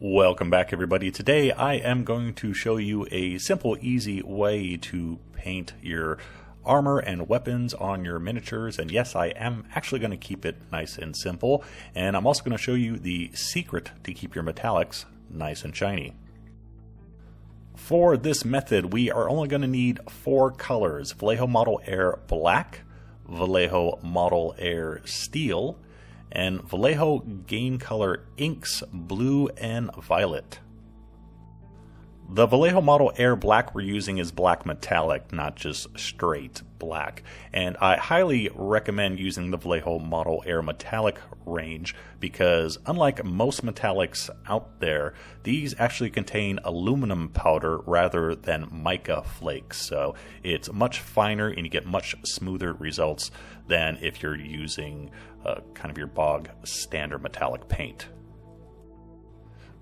Welcome back, everybody. Today I am going to show you a simple, easy way to paint your armor and weapons on your miniatures. And yes, I am actually going to keep it nice and simple. And I'm also going to show you the secret to keep your metallics nice and shiny. For this method, we are only going to need 4 colors: Vallejo Model Air Black, Vallejo Model Air Steel, and Vallejo Game Color Inks Blue and Violet. The Vallejo Model Air Black we're using is black metallic, not just straight black. And I highly recommend using the Vallejo Model Air Metallic range because unlike most metallics out there, these actually contain aluminum powder rather than mica flakes. So it's much finer and you get much smoother results than if you're using kind of your bog standard metallic paint.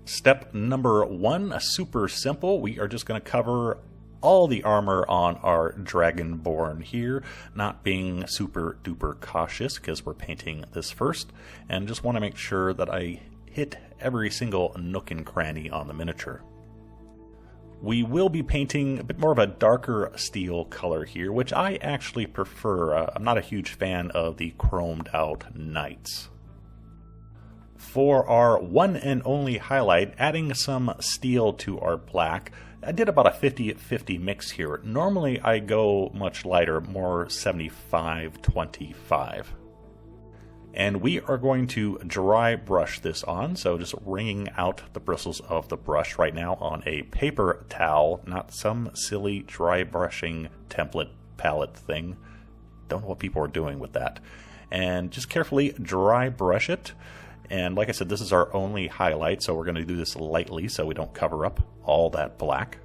Step number 1, super simple. We are just going to cover all the armor on our Dragonborn here, not being super duper cautious because we're painting this first, and just want to make sure that I hit every single nook and cranny on the miniature. We will be painting a bit more of a darker steel color here, which I actually prefer. I'm not a huge fan of the chromed out knights. For our one and only highlight, adding some steel to our black, I did about a 50-50 mix here. Normally I go much lighter, more 75-25. And we are going to dry brush this on, so just wringing out the bristles of the brush right now on a paper towel, not some silly dry brushing template palette thing. Don't know what people are doing with that. And just carefully dry brush it. And like I said, this is our only highlight, so we're going to do this lightly so we don't cover up all that black.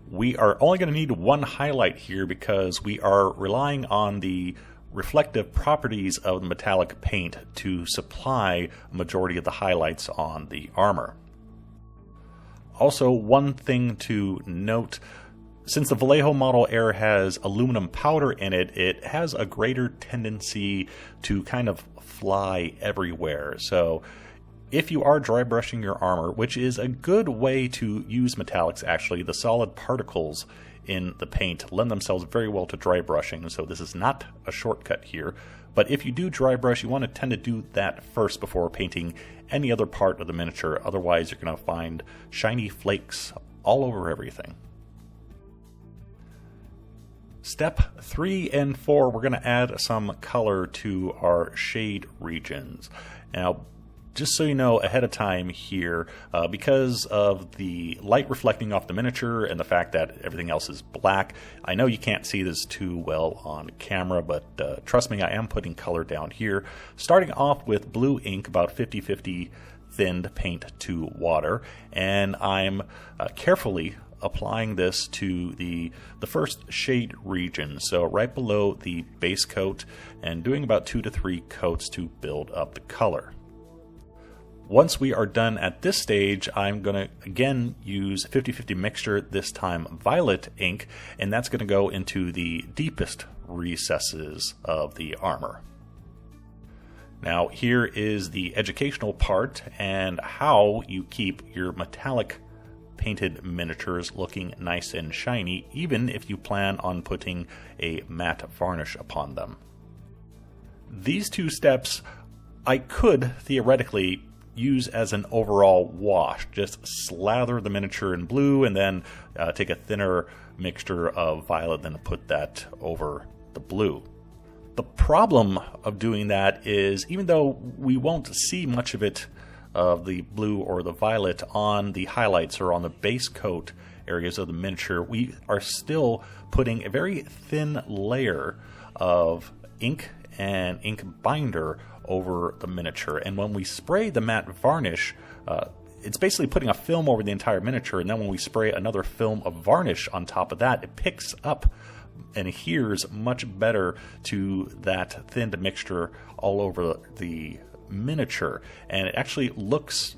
We are only going to need 1 highlight here because we are relying on the reflective properties of the metallic paint to supply a majority of the highlights on the armor. Also, one thing to note: since the Vallejo Model Air has aluminum powder in it, it has a greater tendency to kind of fly everywhere. So if you are dry brushing your armor, which is a good way to use metallics actually, the solid particles in the paint lend themselves very well to dry brushing, so this is not a shortcut here. But if you do dry brush, you want to tend to do that first before painting any other part of the miniature, otherwise you're going to find shiny flakes all over everything. Step 3 and 4, we're going to add some color to our shade regions. Now, just so you know ahead of time here, because of the light reflecting off the miniature and the fact that everything else is black, I know you can't see this too well on camera, but trust me, I am putting color down here. Starting off with blue ink, about 50-50 thinned paint to water, and I'm carefully applying this to the first shade region, so right below the base coat, and doing about 2 to 3 coats to build up the color. Once we are done at this stage, I'm going to again use 50-50 mixture, this time violet ink, and that's going to go into the deepest recesses of the armor. Now here is the educational part and how you keep your metallic painted miniatures looking nice and shiny, even if you plan on putting a matte varnish upon them. These 2 steps I could theoretically use as an overall wash. Just slather the miniature in blue and then take a thinner mixture of violet, then put that over the blue. The problem of doing that is, even though we won't see much of it, of the blue or the violet on the highlights or on the base coat areas of the miniature, we are still putting a very thin layer of ink and ink binder over the miniature. And when we spray the matte varnish, it's basically putting a film over the entire miniature, and then when we spray another film of varnish on top of that, it picks up and adheres much better to that thinned mixture all over the miniature, and it actually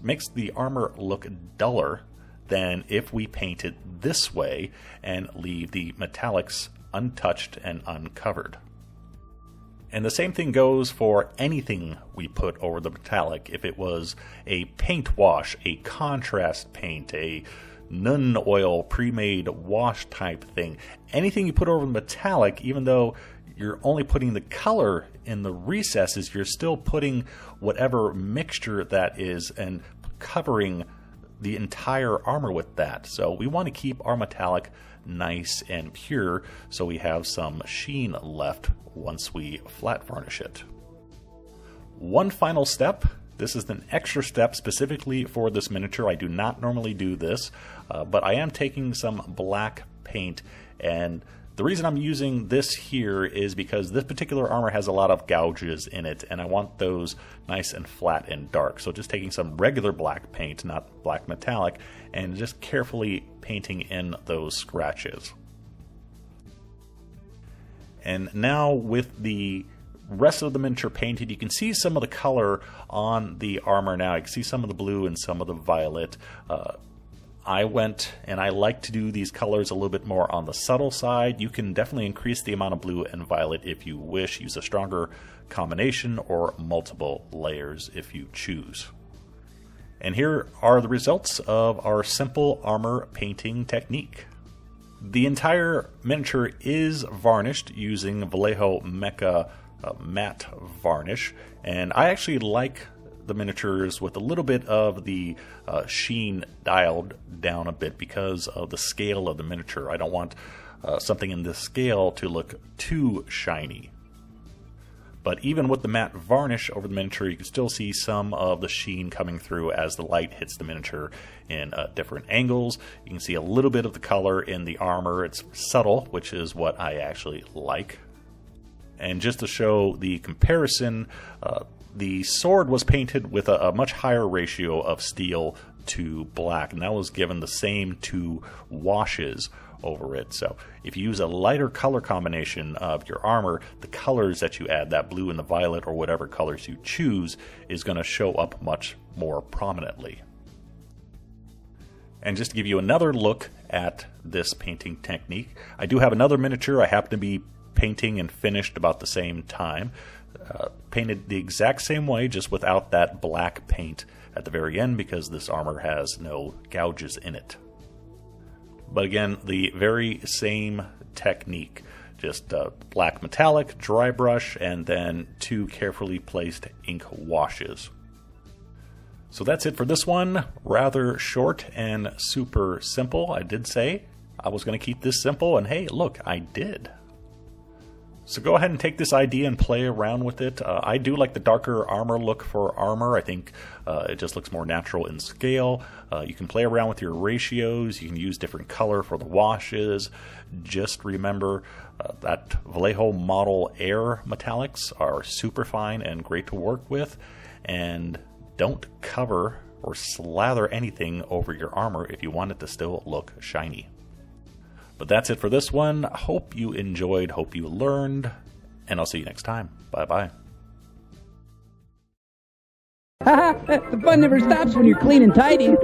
makes the armor look duller than if we paint it this way and leave the metallics untouched and uncovered. And the same thing goes for anything we put over the metallic. If it was a paint wash, a contrast paint, a nun oil pre-made wash type thing, anything you put over the metallic, even though you're only putting the color in the recesses, you're still putting whatever mixture that is and covering the entire armor with that. So we want to keep our metallic nice and pure so we have some sheen left once we flat varnish it. One final step. This is an extra step specifically for this miniature. I do not normally do this, but I am taking some black paint, and the reason I'm using this here is because this particular armor has a lot of gouges in it, and I want those nice and flat and dark. So just taking some regular black paint, not black metallic, and just carefully painting in those scratches. And now with the rest of the miniature painted, you can see some of the color on the armor now. You can see some of the blue and some of the violet. I went and I like to do these colors a little bit more on the subtle side. You can definitely increase the amount of blue and violet if you wish. Use a stronger combination or multiple layers if you choose. And here are the results of our simple armor painting technique. The entire miniature is varnished using Vallejo Mecha matte varnish, and I actually like the miniatures with a little bit of the sheen dialed down a bit because of the scale of the miniature. I don't want something in this scale to look too shiny. But even with the matte varnish over the miniature, you can still see some of the sheen coming through as the light hits the miniature in different angles. You can see a little bit of the color in the armor. It's subtle, which is what I actually like. And just to show the comparison, the sword was painted with a much higher ratio of steel to black, and that was given the same 2 washes over it. So if you use a lighter color combination of your armor, the colors that you add, that blue and the violet or whatever colors you choose, is going to show up much more prominently. And just to give you another look at this painting technique, I do have another miniature I happen to be painting and finished about the same time. Painted the exact same way, just without that black paint at the very end because this armor has no gouges in it. But again, the very same technique, just black metallic, dry brush, and then 2 carefully placed ink washes. So that's it for this one. Rather short and super simple. I did say I was going to keep this simple, and hey, look, I did. So go ahead and take this idea and play around with it. I do like the darker armor look for armor. I think it just looks more natural in scale. You can play around with your ratios. You can use different color for the washes. Just remember that Vallejo Model Air metallics are super fine and great to work with. And don't cover or slather anything over your armor if you want it to still look shiny. But that's it for this one. Hope you enjoyed, hope you learned, and I'll see you next time. Bye-bye. The fun never stops when you're clean and tidy.